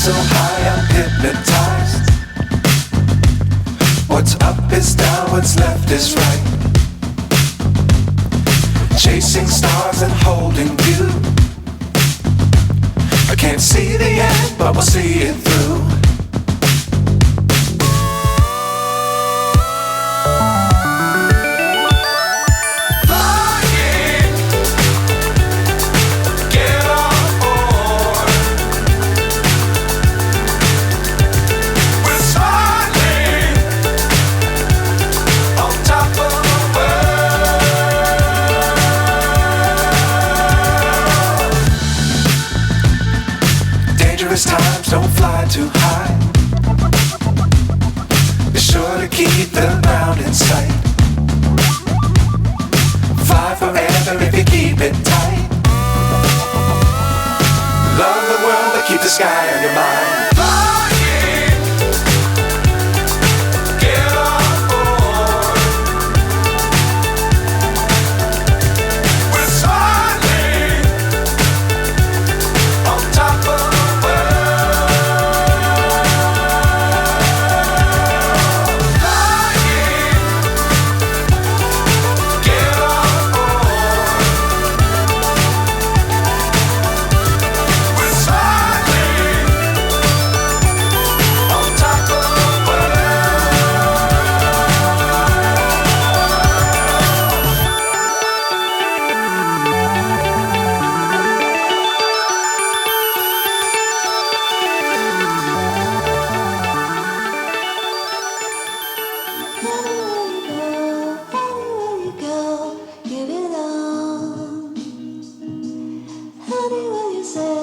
so high I'm hypnotized. What's up is down, what's left is right. Chasing stars and holding you. I can't see the end, but we'll see it through. Times don't fly too high. Be sure to keep the ground in sight. Fly forever if you keep it tight. Love the world but keep the sky on your mind. Anywhere you say